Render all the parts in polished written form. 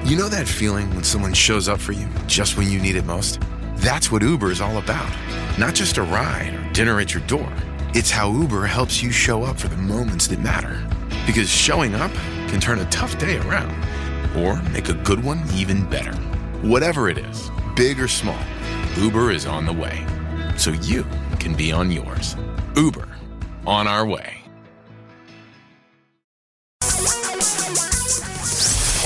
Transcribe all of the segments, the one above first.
You know that feeling when someone shows up for you just when you need it most? That's what Uber is all about. Not just a ride or dinner at your door. It's how Uber helps you show up for the moments that matter. Because showing up can turn a tough day around or make a good one even better. Whatever it is, big or small, Uber is on the way. So you can be on yours. Uber, on our way.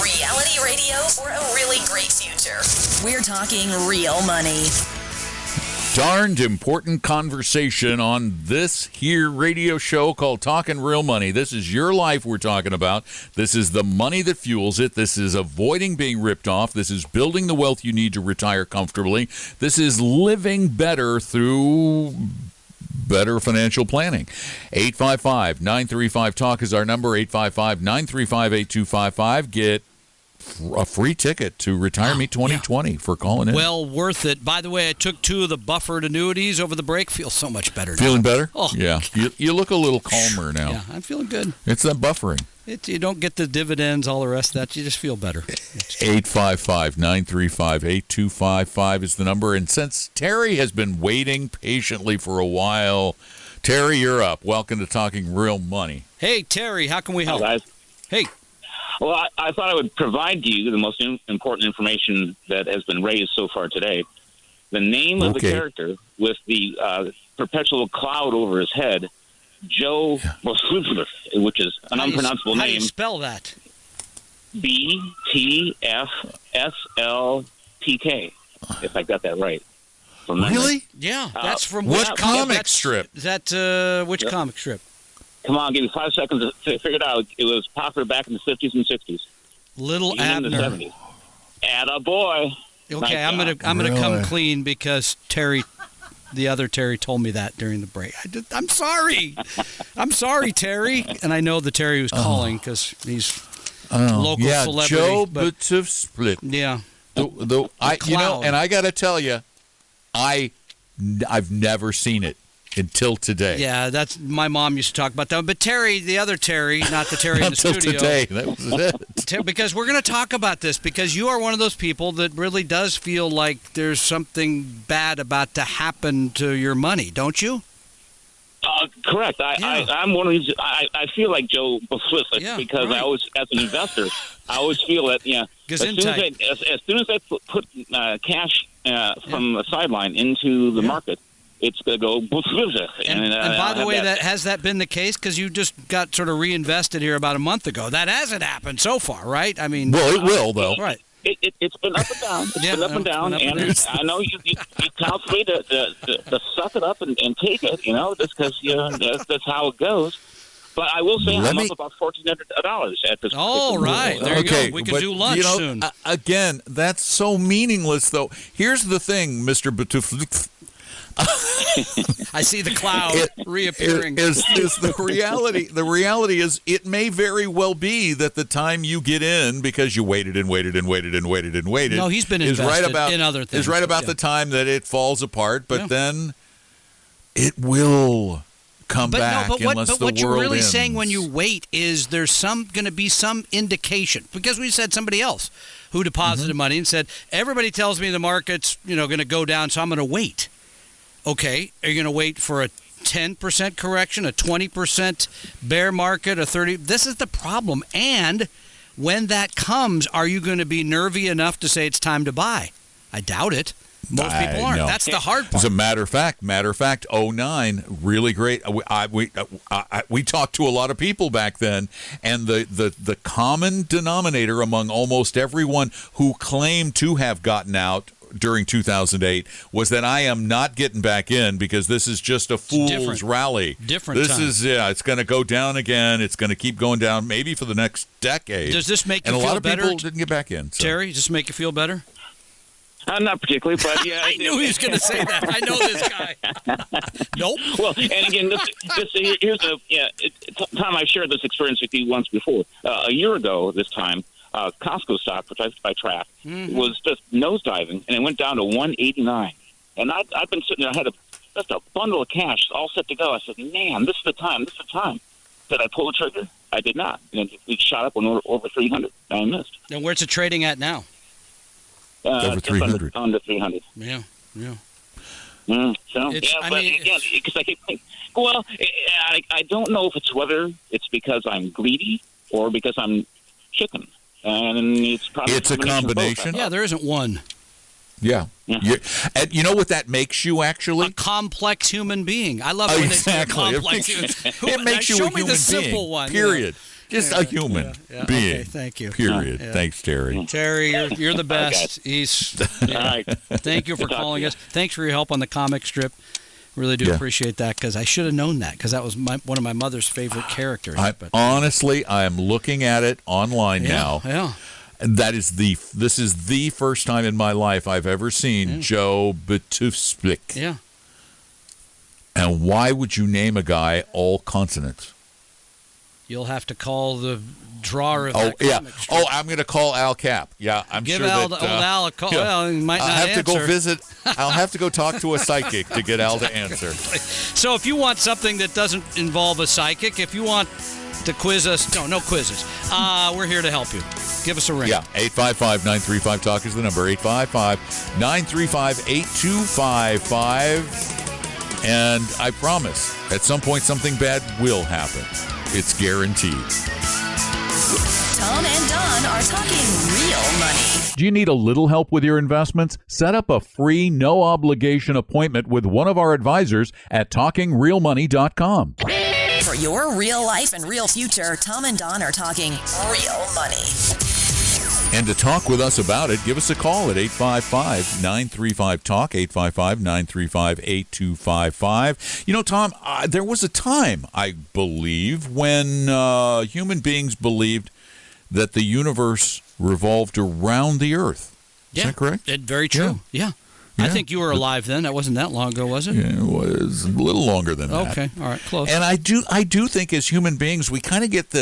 Reality radio for a really great future. We're talking real money. Darned important conversation on this here radio show called Talking Real Money. This is your life we're talking about. This is the money that fuels it. This is avoiding being ripped off. This is building the wealth you need to retire comfortably. This is living better through better financial planning. 855-935-TALK is our number. 855-935-8255. Get a free ticket to Retire Me 2020 for calling in. Well worth it. By the way, I took 2 of the buffered annuities over the break. Feel so much better now. Feeling better? Oh. Yeah. You look a little calmer now. Yeah, I'm feeling good. It's that buffering. You don't get the dividends, all the rest of that. You just feel better. 855-935-8255 is the number. And since Terry has been waiting patiently for a while, Terry, you're up. Welcome to Talking Real Money. Hey, Terry, how can we help? Hi, guys. Hey. Well, I thought I would provide you the most important information that has been raised so far today. The name of the character with the perpetual cloud over his head, Joe Btflk, which is an unpronounceable How name. do you spell that? Btfsltk, if I got that right. Really? Yeah, that's from what comic strip? Is that which comic strip? Come on, give me 5 seconds to figure it out. It was popular back in the 50s and 60s. Little Even Abner. in the 70s. Attaboy. Okay, Nice I'm gonna come clean because the other Terry told me that during the break. I'm sorry. I'm sorry, Terry. And I know the Terry who's calling because he's local celebrity. Joe Btflk. Yeah. And I got to tell you, I've never seen it until today. Yeah, that's my mom used to talk about that. But Terry, the other Terry, not the Terry in the Until studio. today, that was it. Because we're going to talk about this because you are one of those people that really does feel like there's something bad about to happen to your money, don't you? Correct. I'm one of these. I feel like Joe Btflk because I always, as an investor, I always feel that as soon as I put cash from the sideline into the market, it's going to go Btflk. And by the way, has that been the case? Because you just got sort of reinvested here about a month ago. That hasn't happened so far, right? I mean, well, it will though. Right. It's been up and down. It's been up and down, and I know you count for me to suck it up and take it, just because that's how it goes. But I will say I'm up about $1,400 at this. All right, there you go. We can do lunch soon. Again, that's so meaningless, though. Here's the thing, Mr. Btflk. I see the cloud reappearing. Is the reality? The reality is, it may very well be that the time you get in because you waited and waited and waited and waited and waited. No, he's been invested in other things. Is right about the time that it falls apart, but then it will come back unless the world ends. But what you're really saying when you wait is there's going to be some indication, because we said somebody else who deposited money and said everybody tells me the market's going to go down, so I'm going to wait. Okay, are you going to wait for a 10% correction, a 20% bear market, a 30%? This is the problem. And when that comes, are you going to be nervy enough to say it's time to buy? I doubt it. Most people aren't. No. That's the hard part. As a matter of fact, 09, really great. We talked to a lot of people back then, and the common denominator among almost everyone who claimed to have gotten out during 2008 was that I am not getting back in because this is just a fool's rally. It's going to go down again. It's going to keep going down maybe for the next decade. Does this make you feel better? And a lot of people didn't get back in. So. Terry, does this make you feel better? Not particularly, but yeah. I knew he was going to say that. I know this guy. Nope. Well, and again, here's Tom, I've shared this experience with you once before. A year ago this time, Costco stock, which I track, was just nosediving, and it went down to 189. And I've been sitting there. I had just a bundle of cash all set to go. I said, man, this is the time. Did I pull the trigger? I did not. It shot up over 300. I missed. And where's it trading at now? Over 300. Under 300. Yeah. So, because I keep thinking, well, I don't know if it's whether it's because I'm greedy or because I'm chicken. And it's probably a combination. Yeah, there isn't one. Yeah. And you know what that makes you, actually? A complex human being. I love when they say complex human being. It makes you a human being. Simple one. Period. Just a human being. Okay, thank you. Period. Thanks, Terry. Terry, you're the best. All right. Thank you for calling us. Thanks for your help on the comic strip. Really do appreciate that, because I should have known that, because that was one of my mother's favorite characters. Honestly, I am looking at it online now. Yeah. This is the first time in my life I've ever seen Joe Batufspik. Yeah. And why would you name a guy all consonants? You'll have to call the drawer of that comic strip. Oh, I'm going to call Al Cap. Yeah, I'm Give sure old Al a call. Well, he might not I'll have answer. to go visit. I'll have to go talk to a psychic to get Al to answer. So if you want something that doesn't involve a psychic, if you want to quiz us, no quizzes. We're here to help you. Give us a ring. Yeah, 855-935-TALK is the number. 855-935-8255. And I promise, at some point, something bad will happen. It's guaranteed. Tom and Don are talking real money. Do you need a little help with your investments? Set up a free, no-obligation appointment with one of our advisors at TalkingRealMoney.com. For your real life and real future, Tom and Don are talking real money. And to talk with us about it, give us a call at 855-935-TALK, 855-935-8255. You know, Tom, there was a time, I believe, when human beings believed that the universe revolved around the Earth. Is that correct? Very true. Yeah. I think you were alive then. That wasn't that long ago, was it? Yeah, it was a little longer than that. Okay, all right, close. And I do think as human beings, we kind of get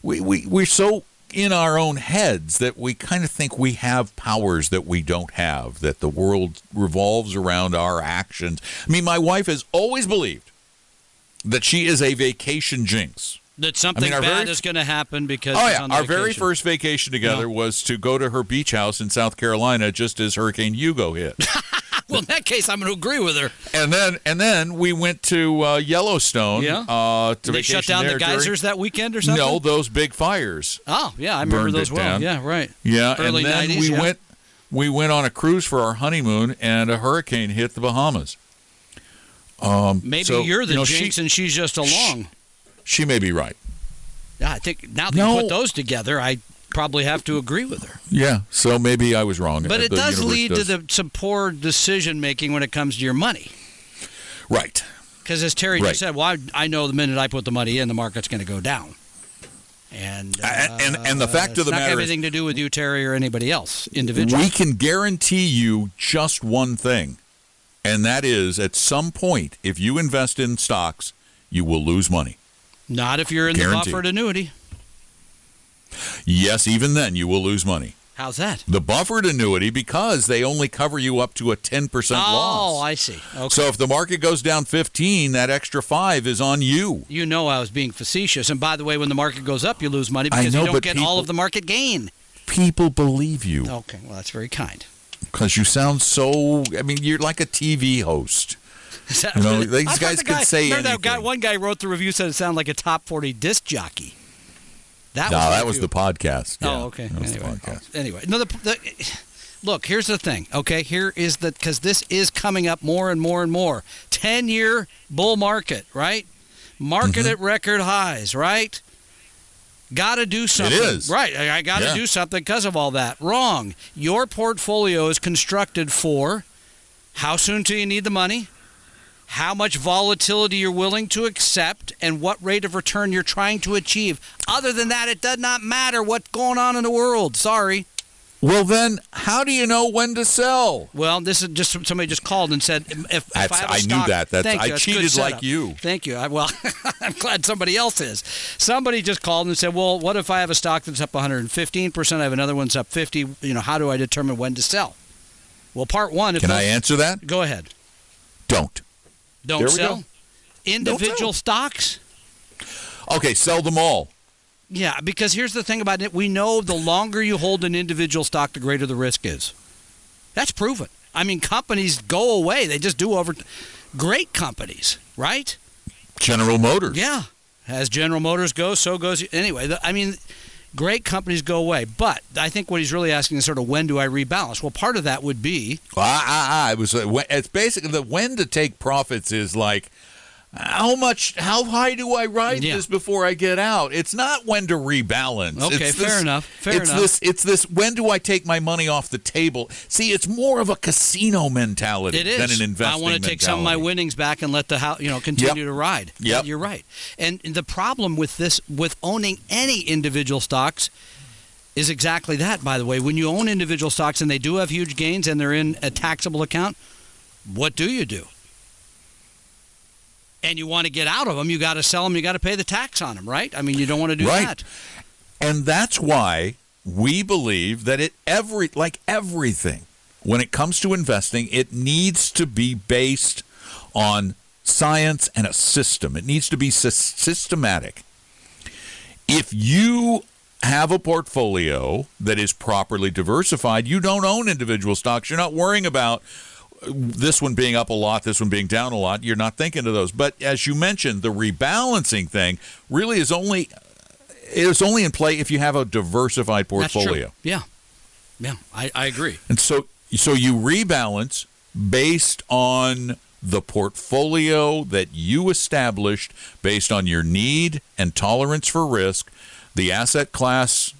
we're so in our own heads that we kind of think we have powers that we don't have, that the world revolves around our actions. I mean, my wife has always believed that she is a vacation jinx. That something bad is going to happen because our very first vacation together was to go to her beach house in South Carolina just as Hurricane Hugo hit. Well, in that case, I'm going to agree with her. And then we went to Yellowstone. Did they shut down the geysers that weekend or something? No, those big fires. Oh, yeah, I remember those well. Down. Yeah, right. Yeah, early and then 90s, we went on a cruise for our honeymoon, and a hurricane hit the Bahamas. Maybe you're the jinx and she's just along. She may be right. Yeah, I think now that you put those together, I probably have to agree with her. Yeah, so maybe I was wrong. But it does lead to some poor decision-making when it comes to your money. Right. Because as Terry just said, well, I know the minute I put the money in, the market's going to go down. And the fact of the matter is, not everything to do with you, Terry, or anybody else individually. We can guarantee you just one thing, and that is at some point, if you invest in stocks, you will lose money. Not if you're in the buffered annuity. Yes, even then you will lose money. How's that? The buffered annuity, because they only cover you up to a 10% loss. Oh, I see. Okay. So if the market goes down 15, that extra 5 is on you. You know I was being facetious. And by the way, when the market goes up, you lose money because you don't get all of the market gain. People believe you. Okay, well, that's very kind. Because you sound you're like a TV host. These guys could say anything. One guy wrote the review, said it sounded like a top 40 disc jockey. That was the podcast. Yeah, oh, okay. That was the podcast. Anyway, look, here's the thing. Okay, because this is coming up more and more and more. 10-year bull market, right? Market at record highs, right? Got to do something. It is. Right, I got to do something because of all that. Wrong. Your portfolio is constructed for how soon do you need the money? How much volatility you're willing to accept, and what rate of return you're trying to achieve. Other than that, it does not matter what's going on in the world. Sorry. Well, then, how do you know when to sell? Well, this is just somebody just called and said, if I have a stock, knew that. I cheated like you. Thank you. I'm glad somebody else is. Somebody just called and said, well, what if I have a stock that's up 115%? I have another one's up 50%. How do I determine when to sell? Well, part one. Can I answer that? Go ahead. Don't sell individual stocks. Okay, sell them all. Yeah, because here's the thing about it. We know the longer you hold an individual stock, the greater the risk is. That's proven. I mean, companies go away. They just do over. Great companies, right? General Motors. Yeah. As General Motors goes, so goes. Anyway, great companies go away. But I think what he's really asking is sort of when do I rebalance? Well, part of that would be. It's basically the when to take profits is like, how high do I ride this before I get out? It's not when to rebalance. Okay, fair enough. It's this when do I take my money off the table? See, it's more of a casino mentality than an investing mentality. I want to take some of my winnings back and let the house, continue to ride. Yep. You're right. And the problem with this, with owning any individual stocks, is exactly that, by the way. When you own individual stocks and they do have huge gains and they're in a taxable account, what do you do? And you want to get out of them, you got to sell them, you got to pay the tax on them, right? I mean, you don't want to do that. And that's why we believe that like everything, when it comes to investing, it needs to be based on science and a system. It needs to be systematic. If you have a portfolio that is properly diversified, you don't own individual stocks. You're not worrying about this one being up a lot, this one being down a lot. You're not thinking of those. But as you mentioned, the rebalancing thing really is only in play if you have a diversified portfolio. That's true. Yeah, I agree. And so you rebalance based on the portfolio that you established based on your need and tolerance for risk, the asset class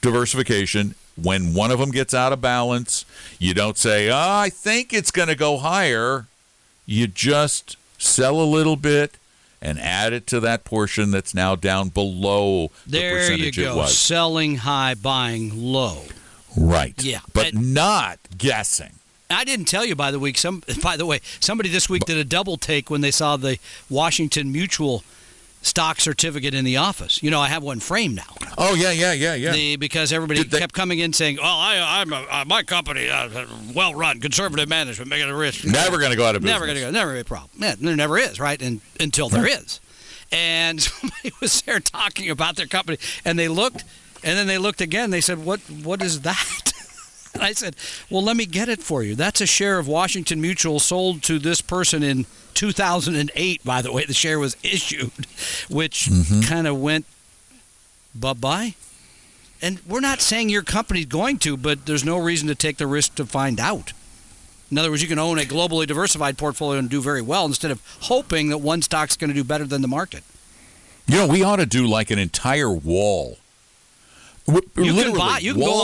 diversification. When one of them gets out of balance, you don't say, I think it's going to go higher. You just sell a little bit and add it to that portion that's now down below the percentage it was. There you go. Selling high, buying low. Right. Yeah. But not guessing. I didn't tell you, by the way, somebody this week did a double take when they saw the Washington Mutual stock certificate in the office. I have one framed now. Oh, yeah. Because everybody kept coming in saying, I'm my company, well run, conservative management, making a risk. Never going to go out of business. Never going to go. Never be a problem. Yeah, there never is, right? Until there is. And somebody was there talking about their company, and they looked, and then they looked again. They said, what is that? And I said, well, let me get it for you. That's a share of Washington Mutual sold to this person in 2008, by the way, the share was issued, which kind of went bye-bye. And we're not saying your company's going to, but there's no reason to take the risk to find out. In other words, you can own a globally diversified portfolio and do very well instead of hoping that one stock's going to do better than the market. We ought to do like an entire wall. You can go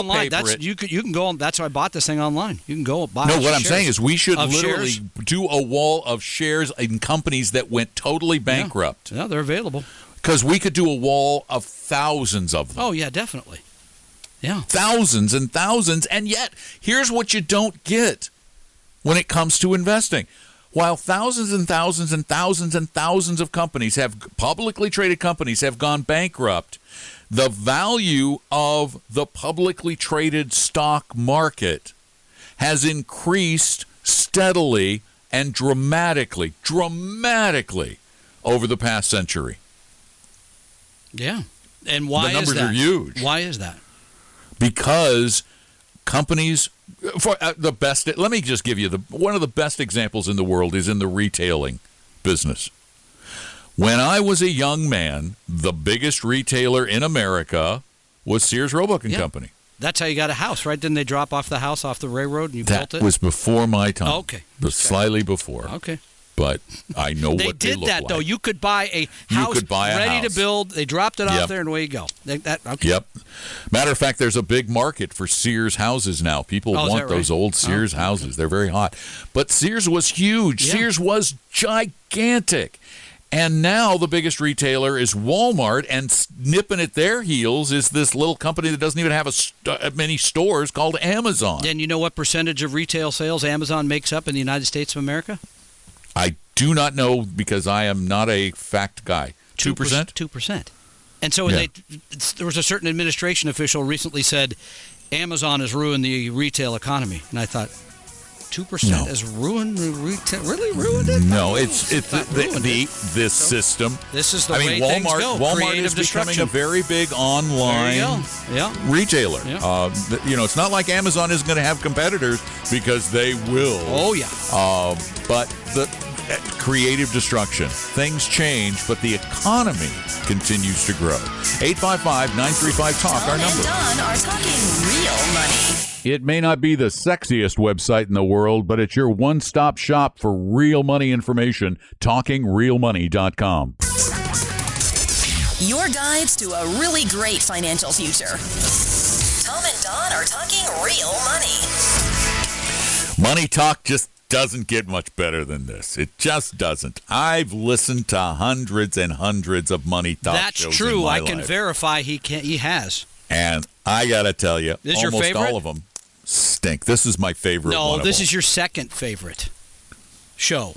online. You can go on. That's why I bought this thing online. You can go buy. No, what I'm saying is we should literally do a wall of shares in companies that went totally bankrupt. Yeah, they're available. Because we could do a wall of thousands of them. Oh yeah, definitely. Yeah, thousands and thousands. And yet, here's what you don't get when it comes to investing. While thousands and thousands and thousands and thousands of companies publicly traded companies have gone bankrupt, the value of the publicly traded stock market has increased steadily and dramatically over the past century. Yeah. And why is that? The numbers are huge. Why is that? Because companies, for the best, let me just give you one of the best examples in the world is in the retailing business. When I was a young man, the biggest retailer in America was Sears, Roebuck & Company. That's how you got a house, right? Didn't they drop off the house off the railroad and you built it? That was before my time. Oh, okay. Slightly before. Okay. But I know what they look like. They did that, though. You could buy a house ready to build. They dropped it off there, and away you go. Okay. Yep. Matter of fact, there's a big market for Sears houses now. People want those old Sears houses. They're very hot. But Sears was huge. Yeah. Sears was gigantic. And now the biggest retailer is Walmart, and nipping at their heels is this little company that doesn't even have many stores called Amazon. And you know what percentage of retail sales Amazon makes up in the United States of America? I do not know because I am not a fact guy. 2%? 2%. And so there was a certain administration official recently said, Amazon has ruined the retail economy. And I thought, 2% has ruined it? No, it's this system. This is the way things go. Walmart is becoming a very big online retailer. Yeah. It's not like Amazon isn't going to have competitors, because they will. Oh, yeah. But the creative destruction. Things change, but the economy continues to grow. 855-935-TALK, our number. Don are talking real money. It may not be the sexiest website in the world, but it's your one-stop shop for real money information. TalkingRealMoney.com. Your guides to a really great financial future. Tom and Don are talking real money. Money talk just doesn't get much better than this. It just doesn't. I've listened to hundreds and hundreds of money talk shows. That's true. In my I can life. verify he has. And I got to tell you, this almost your favorite? all of them stink. This is my favorite one. No, this is your second favorite show.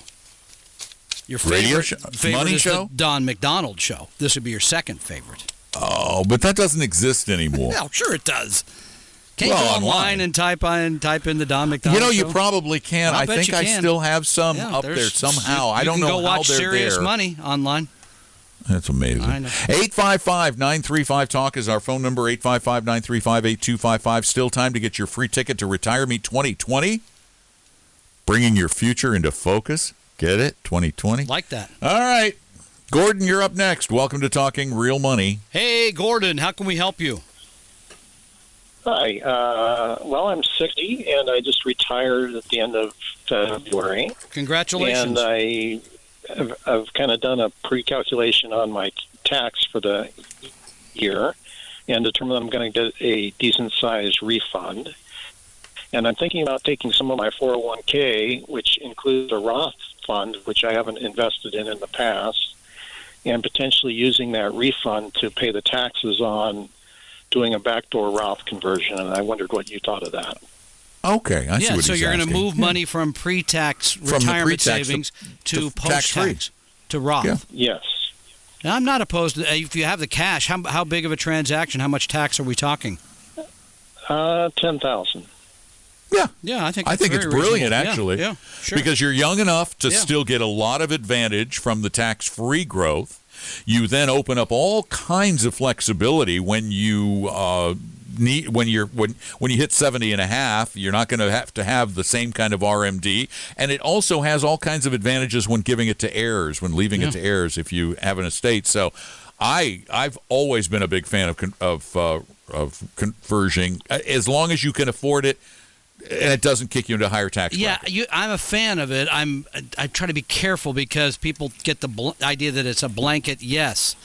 Your radio show? Favorite money is show? The Don McDonald show. This would be your second favorite. Oh, but that doesn't exist anymore. Well, sure it does. Can't you go online and type in the Don McDonald show? You probably can. I think I still have some up there somehow. I don't know how they're there. You can go watch Serious Money online. That's amazing. I know. 855-935-TALK is our phone number, 855-935-8255. Still time to get your free ticket to Retire Me 2020. Bringing your future into focus. Get it? 2020. Like that. All right. Gordon, you're up next. Welcome to Talking Real Money. Hey, Gordon, how can we help you? Hi. I'm 60, and I just retired at the end of February. Congratulations. And I've kind of done a pre-calculation on my tax for the year and determined that I'm going to get a decent-sized refund. And I'm thinking about taking some of my 401k, which includes a Roth fund, which I haven't invested in the past, and potentially using that refund to pay the taxes on doing a backdoor Roth conversion. And I wondered what you thought of that. Okay, I see what so he's you're going to asking. move money from pre-tax retirement savings to post-tax to Roth. Yeah. Yes. Now, I'm not opposed to if you have the cash. How big of a transaction? How much tax are we talking? $10,000. Yeah, I think it's brilliant, reasonable. actually. Yeah, sure. Because you're young enough to still get a lot of advantage from the tax-free growth. You then open up all kinds of flexibility when you when you hit 70 and a half. You're not going to have the same kind of RMD, and it also has all kinds of advantages when giving it to heirs, when leaving it to heirs if you have an estate. So I've always been a big fan of conversion, as long as you can afford it and it doesn't kick you into a higher tax bracket. Yeah, I'm a fan of it. I try to be careful because people get the idea that it's a blanket yes.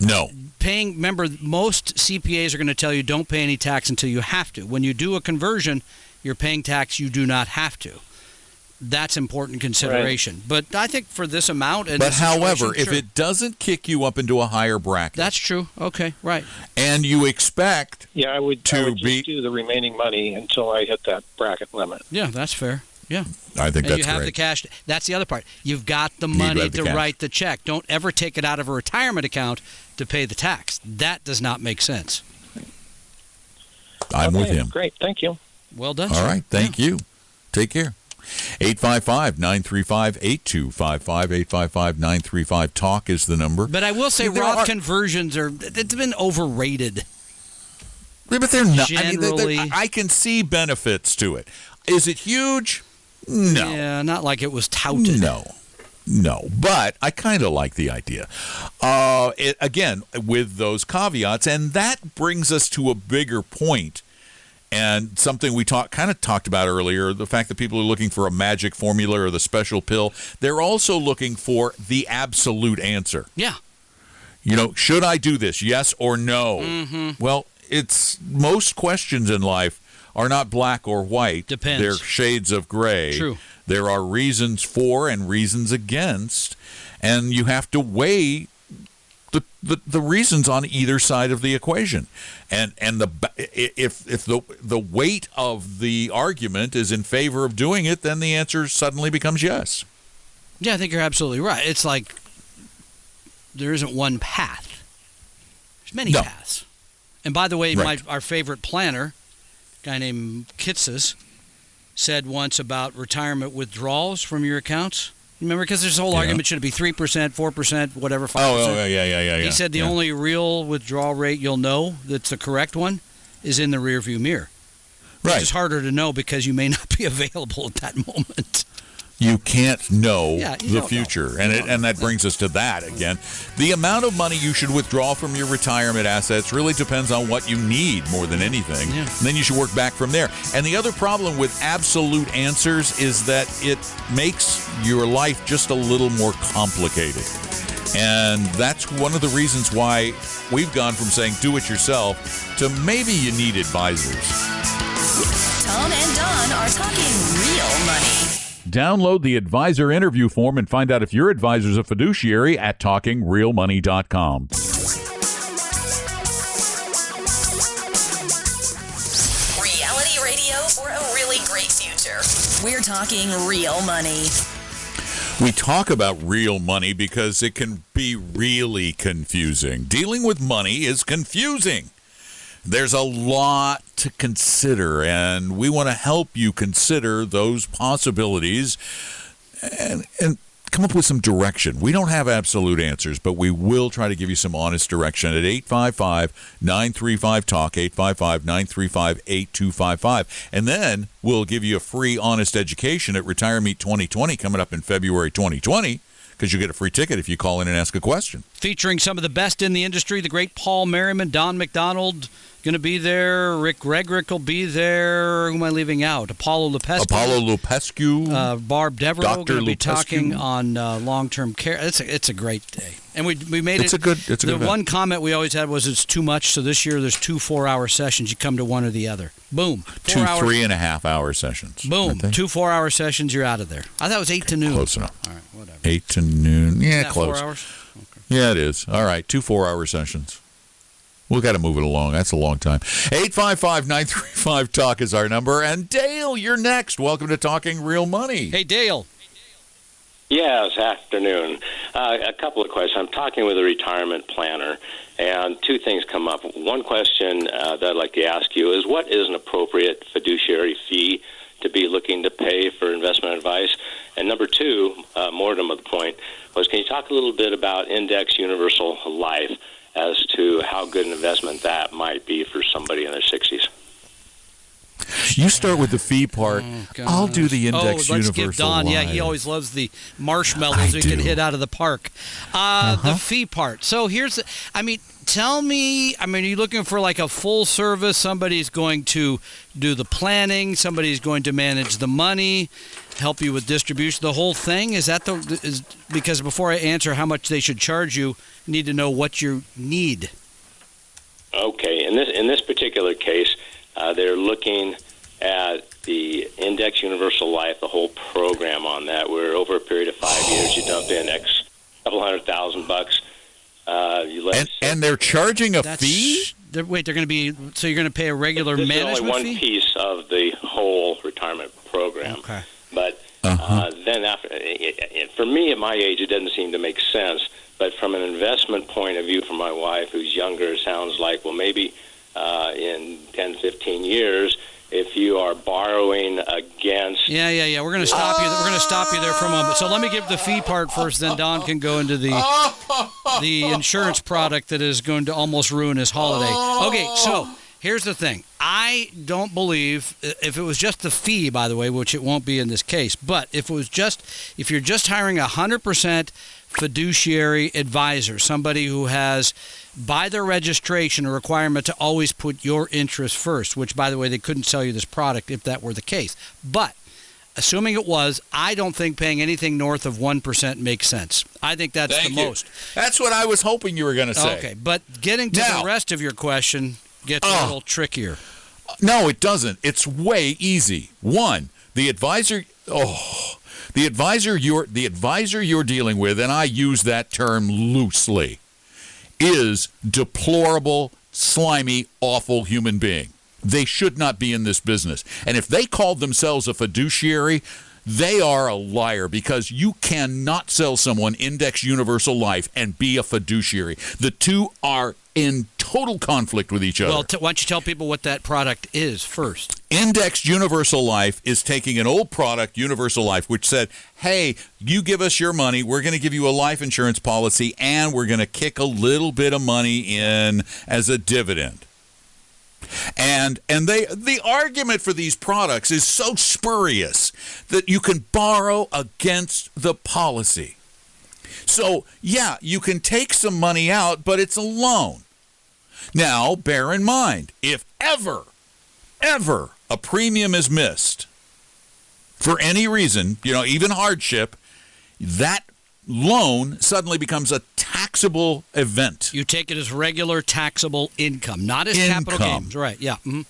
No. Remember, most CPAs are going to tell you don't pay any tax until you have to. When you do a conversion, you're paying tax you do not have to. That's important consideration. Right. But I think for this amount... however, if it doesn't kick you up into a higher bracket... That's true. Okay, right. And you expect... Yeah, I would just do the remaining money until I hit that bracket limit. Yeah, that's fair. Yeah. I think that's you have great. the cash. That's the other part. You've got the money to write the check. Don't ever take it out of a retirement account to pay the tax. That does not make sense. I'm with him. Great. Thank you. Well done. All right. Thank you. Take care. 855-935-8255. 855-935-TALK is the number. But I will say Roth conversions it's been overrated. Yeah, but they're not. Generally. I can see benefits to it. Is it huge? No. Yeah, not like it was touted. No, but I kind of like the idea. Again, with those caveats, and that brings us to a bigger point, and something we kind of talked about earlier, the fact that people are looking for a magic formula or the special pill. They're also looking for the absolute answer. Yeah. Should I do this? Yes or no? Mm-hmm. Well, it's most questions in life are not black or white. Depends. They're shades of gray. True. There are reasons for and reasons against, and you have to weigh the reasons on either side of the equation. And if the weight of the argument is in favor of doing it, then the answer suddenly becomes yes. Yeah, I think you're absolutely right. It's like there isn't one path. There's many paths. And by the way, our favorite planner, a guy named Kitsis, said once about retirement withdrawals from your accounts. Remember, because there's a whole argument, should it be 3%, 4%, whatever, 5%? Oh, yeah. He said the only real withdrawal rate you'll know that's the correct one is in the rearview mirror. Right. It's just harder to know because you may not be available at that moment. You can't know the future. And that brings us to that again. The amount of money you should withdraw from your retirement assets really depends on what you need more than anything. Yeah. And then you should work back from there. And the other problem with absolute answers is that it makes your life just a little more complicated. And that's one of the reasons why we've gone from saying do it yourself to maybe you need advisors. Tom and Don are talking real money. Download the advisor interview form and find out if your advisor's a fiduciary at TalkingRealMoney.com. Reality radio for a really great future. We're talking real money. We talk about real money because it can be really confusing. Dealing with money is confusing. There's a lot to consider, and we want to help you consider those possibilities and come up with some direction. We don't have absolute answers, but we will try to give you some honest direction at 855-935-TALK, 855-935-8255. And then we'll give you a free honest education at Retire Meet 2020 coming up in February 2020. Because you get a free ticket if you call in and ask a question. Featuring some of the best in the industry, the great Paul Merriman, Don McDonald going to be there. Rick Gregrick will be there. Who am I leaving out? Apollo Lupescu. Barb Devereaux going to be talking on long-term care. It's a great day. And we made it. The one comment we always had was it's too much. So this year there's 2 4-hour sessions. You come to one or the other. Boom. 2 3.5-hour sessions. Boom. 2 4-hour sessions. You're out of there. I thought it was 8 to noon. Close enough. All right. Whatever. 8 to noon. Yeah, close. 4 hours? Okay. Yeah, it is. All right. 2 4-hour sessions. We've got to move it along. That's a long time. 855-935-TALK is our number. And Dale, you're next. Welcome to Talking Real Money. Hey, Dale. Yes, afternoon. A couple of questions. I'm talking with a retirement planner, and 2 things come up. One question that I'd like to ask you is, what is an appropriate fiduciary fee to be looking to pay for investment advice? And number 2, more to the point, was can you talk a little bit about Index Universal Life as to how good an investment that might be for somebody in their 60s? You start with the fee part. I'll do the Index Universal Let's give Don. Life. Yeah, he always loves the marshmallows we can hit out of the park. The fee part. So here's, tell me, are you looking for like a full service? Somebody's going to do the planning. Somebody's going to manage the money, help you with distribution, the whole thing? Is that because before I answer how much they should charge you, I need to know what you need. Okay. In this particular case, they're looking at the Index Universal Life, the whole program on that, where over a period of 5 years you dump in couple $100,000. And they're charging a fee? They're going to be, so you're going to pay a regular management fee? This is only one piece of the whole retirement program. Okay. But then after, for me at my age, it doesn't seem to make sense. But from an investment point of view for my wife, who's younger, it sounds like, well, maybe in 10, 15 years, if you are borrowing against... Yeah. We're going to stop you. We're going to stop you there for a moment. So let me give the fee part first, then Don can go into the insurance product that is going to almost ruin his holiday. Okay, so here's the thing. I don't believe, if it was just the fee, by the way, which it won't be in this case, but if you're just hiring 100% fiduciary advisor, somebody who has, by their registration, a requirement to always put your interest first, which, by the way, they couldn't sell you this product if that were the case. But assuming it was, I don't think paying anything north of 1% makes sense. I think that's the most. That's what I was hoping you were going to say. Okay, but getting to the rest of your question gets a little trickier. No, it doesn't. It's way easy. One, the advisor you're dealing with, and I use that term loosely, is deplorable, slimy, awful human being. They should not be in this business. And if they called themselves a fiduciary, they are a liar, because you cannot sell someone Index Universal Life and be a fiduciary. The two are in total conflict with each other. Well, why don't you tell people what that product is first? Indexed Universal Life is taking an old product, Universal Life, which said, hey, you give us your money, we're going to give you a life insurance policy, and we're going to kick a little bit of money in as a dividend. And the argument for these products is so spurious that you can borrow against the policy. So, yeah, you can take some money out, but it's a loan. Now, bear in mind, if ever a premium is missed for any reason, even hardship, that loan suddenly becomes a taxable event. You take it as regular taxable income, not as capital gains. Right, yeah. Mm-hmm.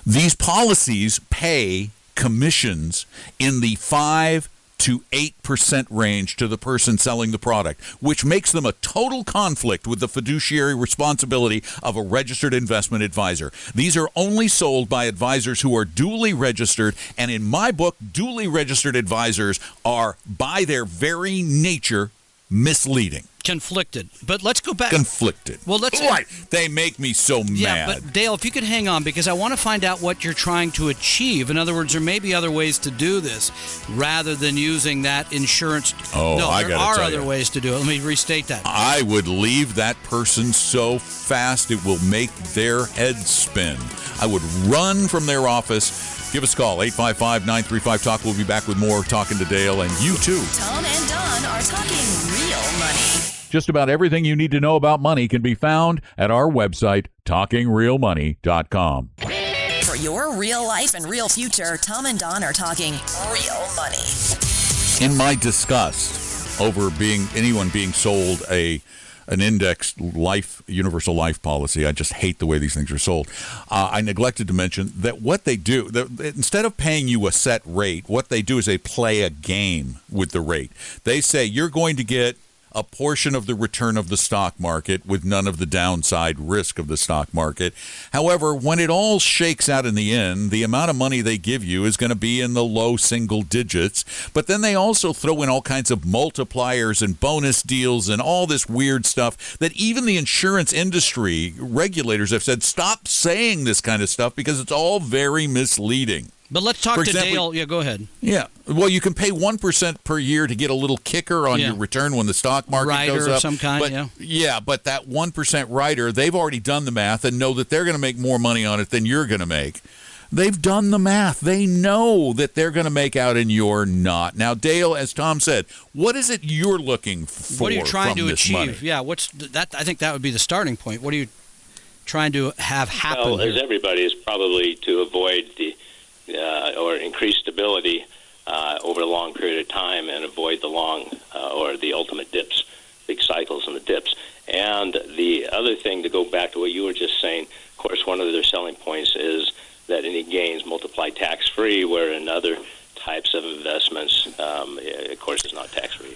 These policies pay commissions in the 5 to 8% range to the person selling the product, which makes them a total conflict with the fiduciary responsibility of a registered investment advisor. These are only sold by advisors who are duly registered, and in my book, duly registered advisors are, by their very nature, misleading. Conflicted. But let's go back. Conflicted. Well, let's. Right. They make me so mad. Yeah, but Dale, if you could hang on, because I want to find out what you're trying to achieve. In other words, there may be other ways to do this rather than using that insurance. Oh, no, I got to tell you. there are other ways to do it. Let me restate that. I would leave that person so fast it will make their head spin. I would run from their office. Give us a call, 855-935-TALK. We'll be back with more Talking to Dale, and you too. Tom and Don are talking real money. Just about everything you need to know about money can be found at our website, TalkingRealMoney.com. For your real life and real future, Tom and Don are talking real money. In my disgust over anyone being sold an indexed life, universal life policy, I just hate the way these things are sold. I neglected to mention that what they do, instead of paying you a set rate, what they do is they play a game with the rate. They say you're going to get a portion of the return of the stock market with none of the downside risk of the stock market. However, when it all shakes out in the end, the amount of money they give you is going to be in the low single digits. But then they also throw in all kinds of multipliers and bonus deals and all this weird stuff that even the insurance industry regulators have said, stop saying this kind of stuff because it's all very misleading. But let's talk to Dale. Yeah, go ahead. Yeah. Well, you can pay 1% per year to get a little kicker on your return when the stock market goes up. Rider of some kind, but, yeah, but that 1% rider, they've already done the math and know that they're going to make more money on it than you're going to make. They've done the math. They know that they're going to make out and you're not. Now, Dale, as Tom said, what is it you're looking for? What are you trying to achieve? Money? Yeah, what's that? I think that would be the starting point. What are you trying to have happen? Well, as everybody is probably to avoid the or increase stability over a long period of time and avoid the long or the ultimate dips, big cycles in the dips. And the other thing, to go back to what you were just saying, of course, one of their selling points is that any gains multiply tax-free, where in other types of investments, of course, it's not tax-free.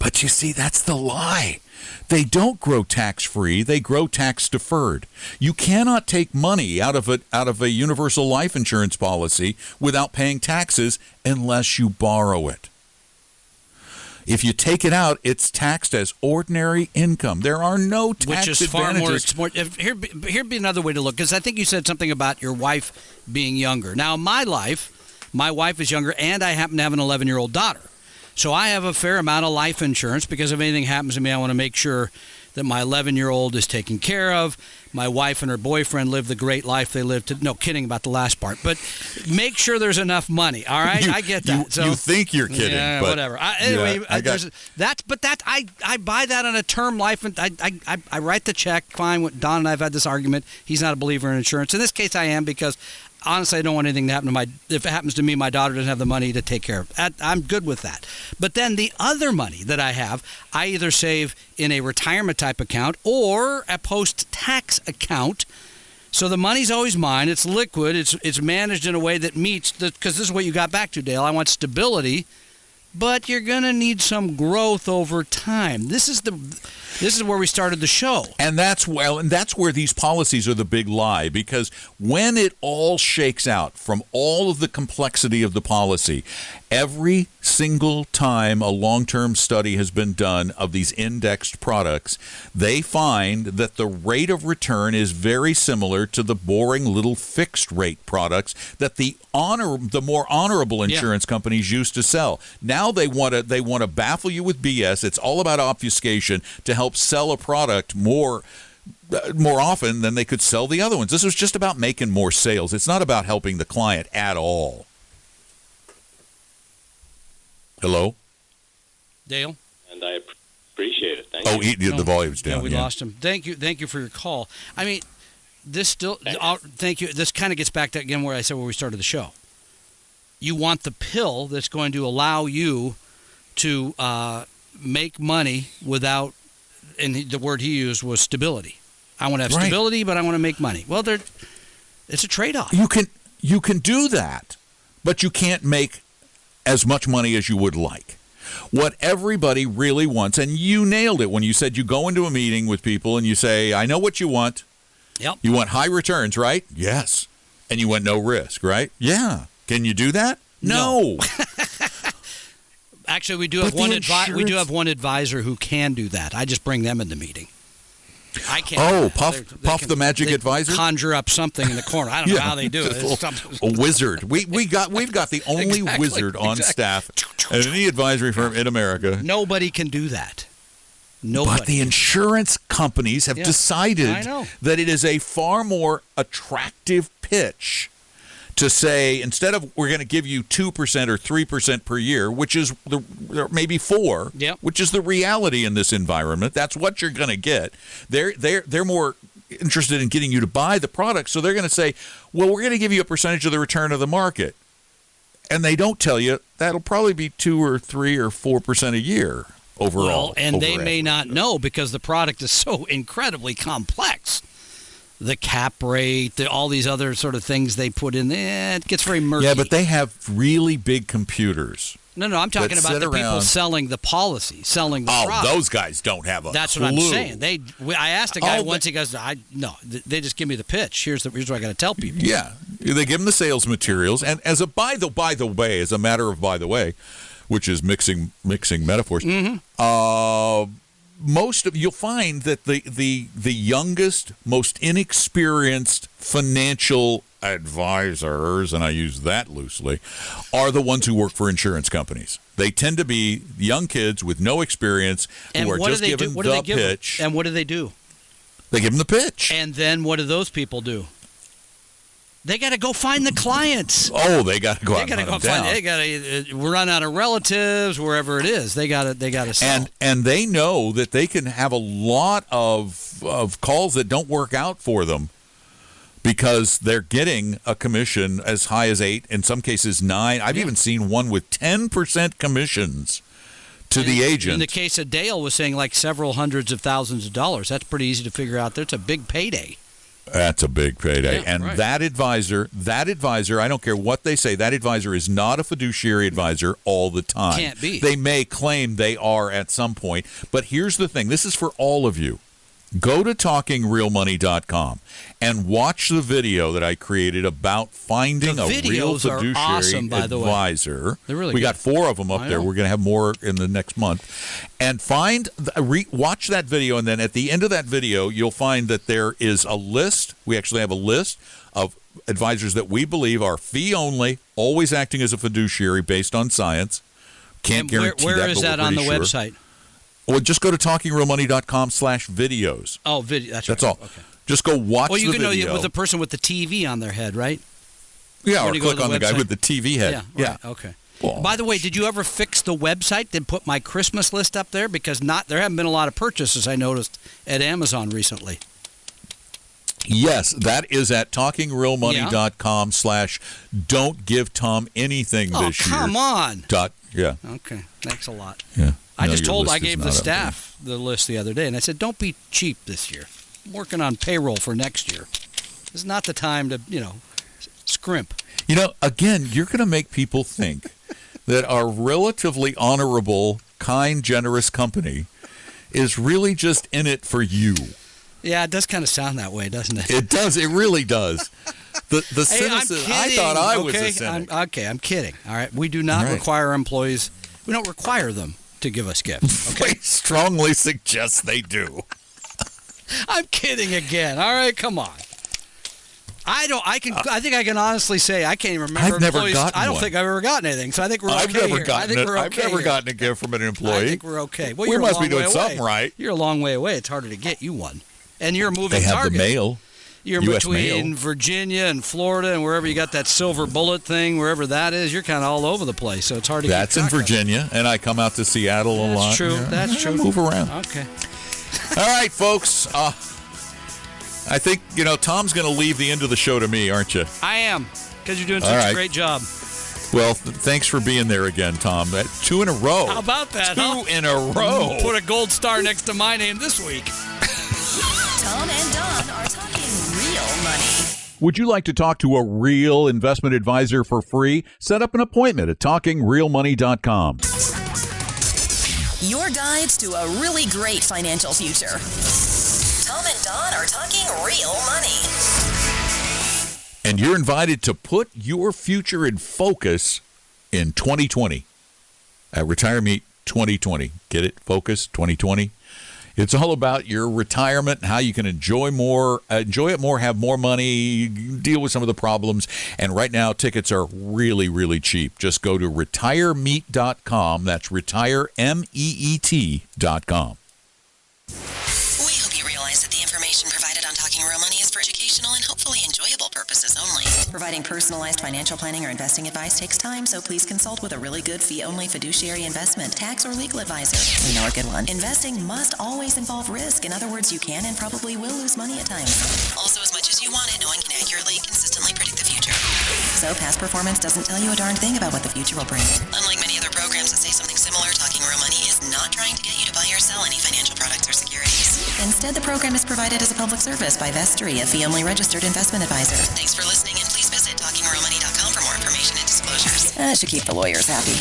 But you see, that's the lie. They don't grow tax-free. They grow tax-deferred. You cannot take money out of a universal life insurance policy without paying taxes unless you borrow it. If you take it out, it's taxed as ordinary income. There are no tax advantages. Which is far more. Here'd be another way to look, because I think you said something about your wife being younger. Now, my wife is younger, and I happen to have an 11-year-old daughter. So I have a fair amount of life insurance because if anything happens to me, I want to make sure that my 11-year-old is taken care of. My wife and her boyfriend live the great life they lived. No, kidding about the last part. But make sure there's enough money. All right, I get that. You think you're kidding, yeah, but whatever. Anyway, I buy that on a term life, and I write the check. Fine. Don and I have had this argument. He's not a believer in insurance. In this case, I am, because honestly, I don't want anything to happen to if it happens to me, my daughter doesn't have the money to take care of it. I'm good with that. But then the other money that I have, I either save in a retirement type account or a post-tax account. So the money's always mine. It's liquid. It's managed in a way that meets because this is what you got back to, Dale. I want stability, but you're going to need some growth over time. This is where we started the show. And that's where these policies are the big lie, because when it all shakes out from all of the complexity of the policy, Every single time a long-term study has been done of these indexed products, they find that the rate of return is very similar to the boring little fixed rate products that the more honorable insurance companies used to sell. Now they want to baffle you with BS. It's all about obfuscation to help sell a product more often than they could sell the other ones. This was just about making more sales. It's not about helping the client at all. Hello? Dale? And I appreciate it. Thank you. The volume's down. Yeah, we lost him. Thank you for your call. I mean, this still, thank you. This kind of gets back to, again, where I said where we started the show. You want the pill that's going to allow you to make money without, and the word he used was stability. I want to have stability, but I want to make money. Well, it's a trade-off. You can do that, but you can't make as much money as you would like. What everybody really wants, and you nailed it when you said you go into a meeting with people and you say, I know what you want. Yep. You want high returns, right? Yes. And you want no risk, right? Yeah. Can you do that? No. Actually, we do have one advisor who can do that. I just bring them in the meeting. I can't. Oh, Puff the magic advisor? Conjure up something in the corner. I don't know how they do it. A wizard. We've got the only wizard on staff at any advisory firm in America. Nobody can do that. Nobody. But the insurance companies have decided that it is a far more attractive pitch to say, instead of we're going to give you 2% or 3% per year, which is maybe 4%, which is the reality in this environment. That's what you're going to get. They're more interested in getting you to buy the product, so they're going to say, well, we're going to give you a percentage of the return of the market. And they don't tell you that'll probably be 2 or 3 or 4% a year overall. Well, and they may not know because the product is so incredibly complex. The cap rate, all these other sort of things they put in there, it gets very murky. Yeah, but they have really big computers. No, I'm talking about the people selling the policy, selling the product. Oh, those guys don't have a That's clue. what I'm saying. I asked a guy once, he goes, they just give me the pitch. Here's what I got to tell people. Yeah, they give them the sales materials. And as a by the way, which is mixing metaphors, you'll find that the youngest, most inexperienced financial advisors, and I use that loosely, are the ones who work for insurance companies. They tend to be young kids with no experience who are just given the pitch. And what do they do? They give them the pitch. And then what do those people do? They got to go find the clients. Oh, they got to go out and hunt them down. They got to run out of relatives wherever it is. They got to sell. And they know that they can have a lot of calls that don't work out for them because they're getting a commission as high as 8, in some cases 9. I've even seen one with 10% commissions to the agent. In the case of Dale was saying like several hundreds of thousands of dollars. That's pretty easy to figure out. That's a big payday. That's a big payday. That advisor, I don't care what they say, that advisor is not a fiduciary advisor all the time. Can't be. They may claim they are at some point, but here's the thing. This is for all of you. Go to TalkingRealMoney.com and watch the video that I created about finding a real fiduciary awesome, advisor. They're really we good. got 4 of them up there. We're going to have more in the next month. And watch that video, and then at the end of that video, you'll find that there is a list. We actually have a list of advisors that we believe are fee only, always acting as a fiduciary based on science. Can't guarantee that. Where is that on the website? Well, just go to TalkingRealMoney.com/videos. Oh, video. That's all. Okay. Just go watch the video. Well, you can know with the person with the TV on their head, right? Yeah, or click on the guy with the TV head. Yeah. Right. Okay. Well, by the way, did you ever fix the website? Did put my Christmas list up there? Because there haven't been a lot of purchases, I noticed, at Amazon recently. Yes, that is at TalkingRealMoney.com/don't give Tom anything this year. Oh, come on. Yeah. Okay. Thanks a lot. Yeah. I gave the staff the list the other day, and I said, don't be cheap this year. I'm working on payroll for next year. This is not the time to, scrimp. Again, you're going to make people think that our relatively honorable, kind, generous company is really just in it for you. Yeah, it does kind of sound that way, doesn't it? It does. It really does. The cynicism. I thought I was a cynic. I'm kidding. All right. We do not require employees. We don't require them to give us gifts. Okay. We strongly suggest they do. I'm kidding again. All right, come on. I think I can honestly say I can't even remember. I've never gotten I don't one. think I've ever gotten anything. So I think we're okay. I've never gotten a gift from an employee. I think we're okay. Well, we must be doing something right. You're a long way away. It's harder to get you one. And you're a moving target. They have the mail. You're US between mail. Virginia and Florida and wherever you got that silver bullet thing, wherever that is, you're kind of all over the place. So it's hard to get That's in Virginia, and I come out to Seattle a lot. That's true. Yeah. That's true. Move around. Okay. All right, folks. I think, Tom's going to leave the end of the show to me, aren't you? I am, because you're doing such a great job. Well, thanks for being there again, Tom. 2 in a row. How about that? 2 in a row. Put a gold star next to my name this week. Tom and Don are talking real money. Would you like to talk to a real investment advisor for free? Set up an appointment at TalkingRealMoney.com. Your guides to a really great financial future. Tom and Don are talking real money. And you're invited to put your future in focus in 2020 at Retire Meet 2020. Get it? Focus 2020. It's all about your retirement, how you can enjoy it more, have more money, deal with some of the problems. And right now, tickets are really, really cheap. Just go to retiremeet.com. That's retiremeet.com. We hope you realize that the information provided on Talking Real Money is for educational and hopefully enjoyable purposes only. Providing personalized financial planning or investing advice takes time, so please consult with a really good fee-only fiduciary investment, tax, or legal advisor. We know a good one. Investing must always involve risk. In other words, you can and probably will lose money at times. Also, as much as you want it, no one can accurately, consistently predict the future. So past performance doesn't tell you a darn thing about what the future will bring. Unlike many other programs that say something similar, Talking Real Money is not trying to get you to buy or sell any financial products or securities. Instead, the program is provided as a public service by Vestry, a fee-only registered investment advisor. Thanks for listening, and please visit TalkingRealMoney.com for more information and disclosures. That should keep the lawyers happy.